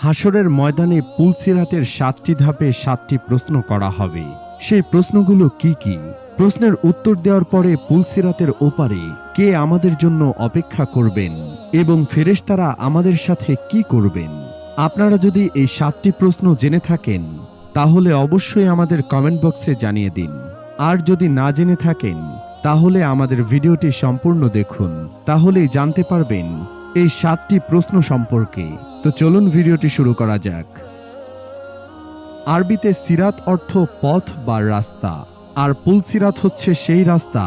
হাসরের ময়দানে পুলসিরাতের ৭টি ধাপে ৭টি প্রশ্ন করা হবে। সেই প্রশ্নগুলো কি কি? প্রশ্নের উত্তর দেওয়ার পরে পুলসিরাতের ওপারে কে আমাদের জন্য অপেক্ষা করবেন এবং ফেরেশতারা আমাদের সাথে কি করবেন? আপনারা যদি এই ৭টি প্রশ্ন জেনে থাকেন তাহলে অবশ্যই আমাদের কমেন্ট বক্সে জানিয়ে দিন। আর যদি না জেনে থাকেন তাহলে আমাদের ভিডিওটি সম্পূর্ণ দেখুন, তাহলেই জানতে পারবেন এই ৭টি প্রশ্ন সম্পর্কে। তো চলুন ভিডিওটি শুরু করা যাক। আরবিতে সিরাত অর্থ পথ বা রাস্তা, আর পুলসিরাত হচ্ছে সেই রাস্তা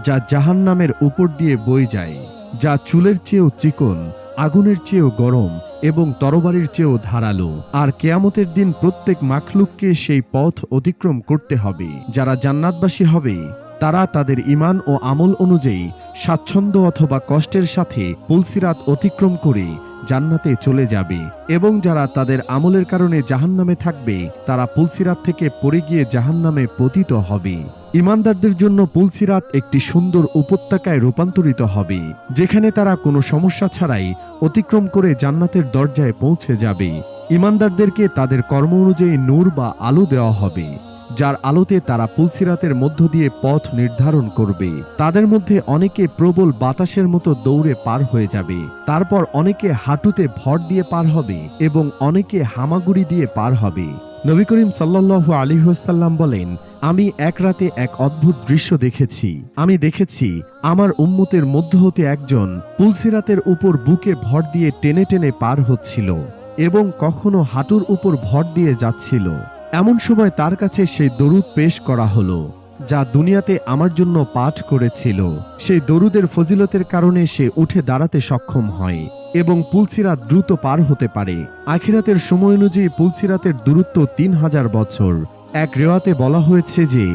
যা জাহান্নামের উপর দিয়ে বয়ে যায়, যা চুলের চেয়েও চিকন, আগুনের চেয়েও গরম এবং তরবারির চেয়েও ধারালো। আর কিয়ামতের দিন প্রত্যেক মাখলুককে সেই পথ অতিক্রম করতে হবে। যারা জান্নাতবাসী হবে তারা তাদের ঈমান ও আমল অনুযায়ী স্বাচ্ছন্দ্য অথবা কষ্টের সাথে পুলসিরাত অতিক্রম করে জান্নাতে চলে যাবে, এবং যারা তাদের আমলের কারণে জাহান্নামে থাকবে তারা পুলসিরাত থেকে পড়ে গিয়ে জাহান্নামে পতিত হবে। ঈমানদারদের জন্য পুলসিরাত একটি সুন্দর উপত্যকায় রূপান্তরিত হবে, যেখানে তারা কোনো সমস্যা ছাড়াই অতিক্রম করে জান্নাতের দরজায় পৌঁছে যাবে। ঈমানদারদেরকে তাদের কর্ম অনুযায়ী নূর বা আলো দেওয়া হবে, যার আলোতে তারা পুলসিরাতের মধ্য দিয়ে পথ নির্ধারণ করবে। তাদের মধ্যে অনেকে প্রবল বাতাসের মতো দৌড়ে পার হয়ে যাবে, তারপর অনেকে হাঁটুতে ভর দিয়ে পার হবে এবং অনেকে হামাগুড়ি দিয়ে পার হবে। নবী করিম সাল্লাল্লাহু আলাইহি ওয়াসাল্লাম বলেন, আমি এক রাতে এক অদ্ভুত দৃশ্য দেখেছি। আমি দেখেছি আমার উম্মতের মধ্য হতে একজন পুলসিরাতের উপর বুকে ভর দিয়ে টেনে টেনে পার হচ্ছিল এবং কখনো হাঁটুর উপর ভর দিয়ে যাচ্ছিল। এমন সময় তার কাছে সেই দরুদ পেশ করা হলো যা দুনিয়াতে আমার জন্য পাঠ করেছিল। সেই দরুদের ফজিলতের কারণে সে উঠে দাঁড়াতে সক্ষম হয় এবং পুলসিরাত দ্রুত পার হতে পারে। আখিরাতের সময় অনুযায়ী পুলসিরাতের দূরত্ব ৩,০০০ বছর। এক রেওয়াতে বলা হয়েছে যে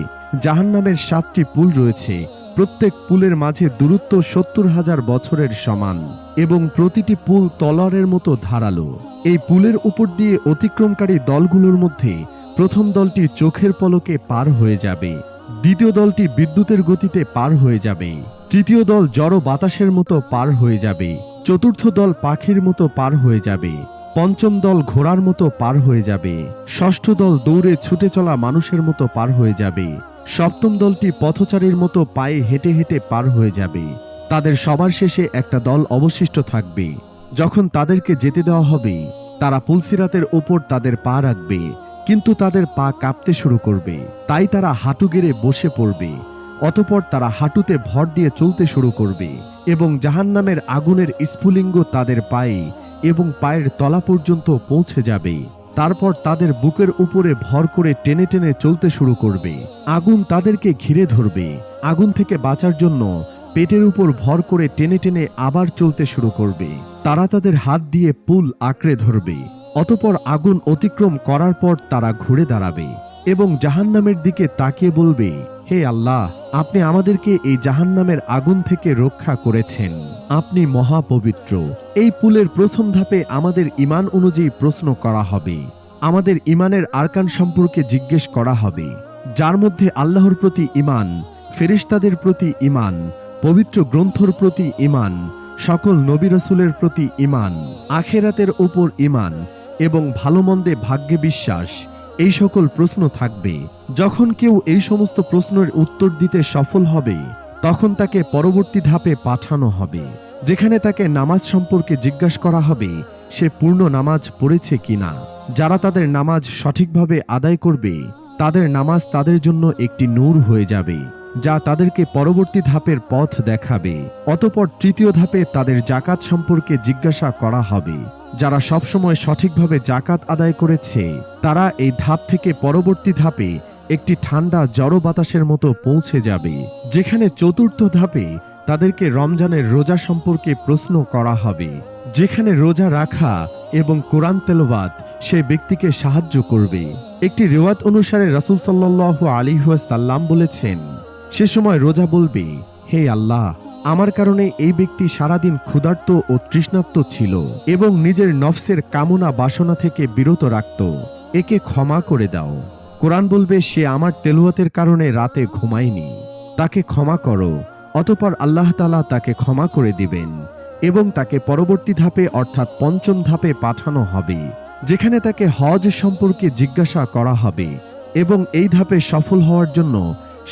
জাহান্নামের ৭টি পুল রয়েছে, প্রত্যেক পুলের মাঝে দূরত্ব ৭০,০০০ বছরের সমান এবং প্রতিটি পুল তলোয়ারের মতো ধারালো। এই পুলের উপর দিয়ে অতিক্রমকারী দলগুলোর মধ্যে প্রথম দলটি চোখের পলকে পার হয়ে যাবে, দ্বিতীয় দলটি বিদ্যুতের গতিতে পার হয়ে যাবে, তৃতীয় দল জড় বাতাসের মতো পার হয়ে যাবে, চতুর্থ দল পাখির মতো পার হয়ে যাবে, পঞ্চম দল ঘোড়ার মতো পার হয়ে যাবে, ষষ্ঠ দল দৌড়ে ছুটে চলা মানুষের মতো পার হয়ে যাবে, সপ্তম দলটি পথচারীর মতো পায়ে হেঁটে হেঁটে পার হয়ে যাবে। তাদের সবার শেষে একটা দল অবশিষ্ট থাকবে। যখন তাদেরকে যেতে দেওয়া হবে তারা পুলসিরাতের ওপর তাদের পা রাখবে, কিন্তু তাদের পা কাঁপতে শুরু করবে, তাই তারা হাঁটু গেড়ে বসে পড়বে। অতঃপর তারা হাঁটুতে ভর দিয়ে চলতে শুরু করবে এবং জাহান্নামের আগুনের স্ফুলিঙ্গ তাদের পায়ে এবং পায়ের তলা পর্যন্ত পৌঁছে যাবে। তারপর তাদের বুকের উপরে ভর করে টেনে টেনে চলতে শুরু করবে। আগুন তাদেরকে ঘিরে ধরবে। আগুন থেকে বাঁচার জন্য পেটের উপর ভর করে টেনে টেনে আবার চলতে শুরু করবে। তারা তাদের হাত দিয়ে পুল আঁকড়ে ধরবে। অতঃপর আগুন অতিক্রম করার পর তারা ঘুরে দাঁড়াবে এবং জাহান্নামের দিকে তাকিয়ে বলবে, হে আল্লাহ, আপনি আমাদেরকে এই জাহান্নামের আগুন থেকে রক্ষা করেছেন, আপনি মহাপবিত্র। এই পুলের প্রথম ধাপে আমাদের ঈমান অনুযায়ী প্রশ্ন করা হবে। আমাদের ঈমানের আরকান সম্পর্কে জিজ্ঞেস করা হবে, যার মধ্যে আল্লাহর প্রতি ঈমান, ফেরেশতাদের প্রতি ঈমান, পবিত্র গ্রন্থর প্রতি ঈমান, সকল নবী রাসূলের প্রতি ঈমান, আখিরাতের উপর ঈমান এবং ভালো মন্দে ভাগ্যে বিশ্বাস। এই সকল প্রশ্ন থাকবে। যখন কেউ এই সমস্ত প্রশ্নের উত্তর দিতে সফল হবে তখন তাকে পরবর্তী ধাপে পাঠানো হবে, যেখানে তাকে নামাজ সম্পর্কে জিজ্ঞাসা করা হবে সে পূর্ণ নামাজ পড়েছে কিনা। যারা তাদের নামাজ সঠিকভাবে আদায় করবে তাদের নামাজ তাদের জন্য একটি নূর হয়ে যাবে, যা তাদেরকে পরবর্তী ধাপের পথ দেখাবে। অতঃপর তৃতীয় ধাপে তাদের জাকাত সম্পর্কে জিজ্ঞাসা করা হবে। যারা সবসময় সঠিকভাবে জাকাত আদায় করেছে তারা এই ধাপ থেকে পরবর্তী ধাপে একটি ঠান্ডা জড় বাতাসের মতো পৌঁছে যাবে, যেখানে চতুর্থ ধাপে তাদেরকে রমজানের রোজা সম্পর্কে প্রশ্ন করা হবে, যেখানে রোজা রাখা এবং কোরআন তেলাওয়াত সেই ব্যক্তিকে সাহায্য করবে। একটি রিওয়ায়াত অনুসারে রাসূল সাল্লাল্লাহু আলাইহি ওয়াসাল্লাম বলেছেন, সে সময় রোজা বলবে, হে আল্লাহ, আমার কারণে এই ব্যক্তি সারাদিন ক্ষুধার্ত ও তৃষ্ণার্ত ছিল এবং নিজের নফসের কামনা বাসনা থেকে বিরত রাখত, একে ক্ষমা করে দাও। কোরআন বলবে, সে আমার তেলাওয়াতের কারণে রাতে ঘুমায়নি, তাকে ক্ষমা করো। অতঃপর আল্লাহ তাআলা তাকে ক্ষমা করে দিবেন এবং তাকে পরবর্তী ধাপে অর্থাৎ পঞ্চম ধাপে পাঠানো হবে, যেখানে তাকে হজ সম্পর্কে জিজ্ঞাসা করা হবে এবং এই ধাপে সফল হওয়ার জন্য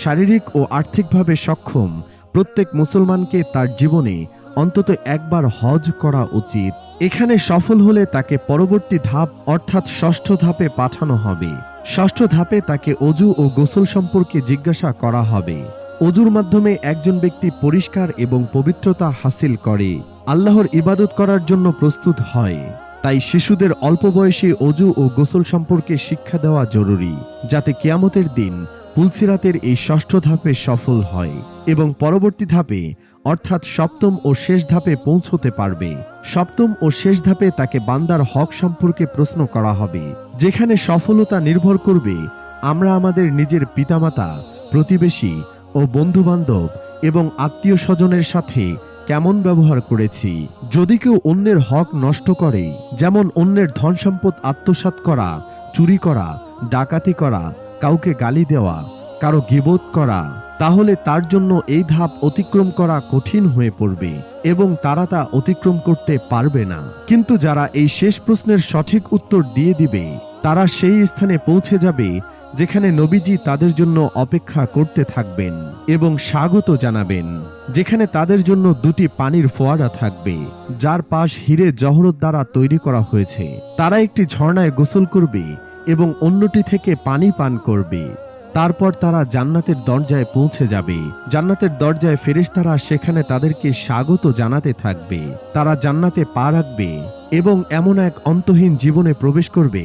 শারীরিক ও আর্থিকভাবে সক্ষম প্রত্যেক মুসলমানকে তার জীবনে অন্তত একবার হজ করা উচিত। এখানে সফল হলে তাকে পরবর্তী ধাপ অর্থাৎ ষষ্ঠ ধাপে পাঠানো হবে। ষষ্ঠ ধাপে তাকে অজু ও গোসল সম্পর্কে জিজ্ঞাসা করা হবে। অজুর মাধ্যমে একজন ব্যক্তি পরিষ্কার এবং পবিত্রতা হাসিল করে আল্লাহর ইবাদত করার জন্য প্রস্তুত হয়। তাই শিশুদের অল্প বয়সে অজু ও গোসল সম্পর্কে শিক্ষা দেওয়া জরুরি, যাতে কিয়ামতের দিন পুলসিরাতের এই ষষ্ঠ ধাপে সফল হয় এবং পরবর্তী ধাপে অর্থাৎ সপ্তম ও শেষ ধাপে পৌঁছতে পারবে। সপ্তম ও শেষ ধাপে তাকে বান্দার হক সম্পর্কে প্রশ্ন করা হবে, যেখানে সফলতা নির্ভর করবে আমরা আমাদের নিজের পিতামাতা, প্রতিবেশী ও বন্ধুবান্ধব এবং আত্মীয় স্বজনের সাথে কেমন ব্যবহার করেছি। যদি কেউ অন্যের হক নষ্ট করে, যেমন অন্যের ধন সম্পদ আত্মসাৎ করা, চুরি করা, ডাকাতি করা, কাউকে গালি দেওয়া, কারো গীবত করা, তাহলে তার জন্য এই ধাপ অতিক্রম করা কঠিন হয়ে পড়বে এবং তারা তা অতিক্রম করতে পারবে না। কিন্তু যারা এই শেষ প্রশ্নের সঠিক উত্তর দিয়ে দিবে, তারা সেই স্থানে পৌঁছে যাবে যেখানে নবীজি তাদের জন্য অপেক্ষা করতে থাকবেন এবং স্বাগত জানাবেন, যেখানে তাদের জন্য দুটি পানির ফোয়ারা থাকবে, যার পাশ হীরে জহরত দ্বারা তৈরি করা হয়েছে। তারা একটি ঝর্ণায় গোসল করবে এবং অন্যটি থেকে পানি পান করবে। তারপর তারা জান্নাতের দরজায় পৌঁছে যাবে। জান্নাতের দরজায় ফেরেশতারা সেখানে তাদেরকে স্বাগত জানাতে থাকবে। তারা জান্নাতে পা রাখবে এবং এমন এক অন্তহীন জীবনে প্রবেশ করবে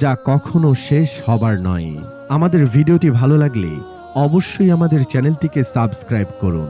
যা কখনো শেষ হবার নয়। আমাদের ভিডিওটি ভালো লাগলে অবশ্যই আমাদের চ্যানেলটিকে সাবস্ক্রাইব করুন।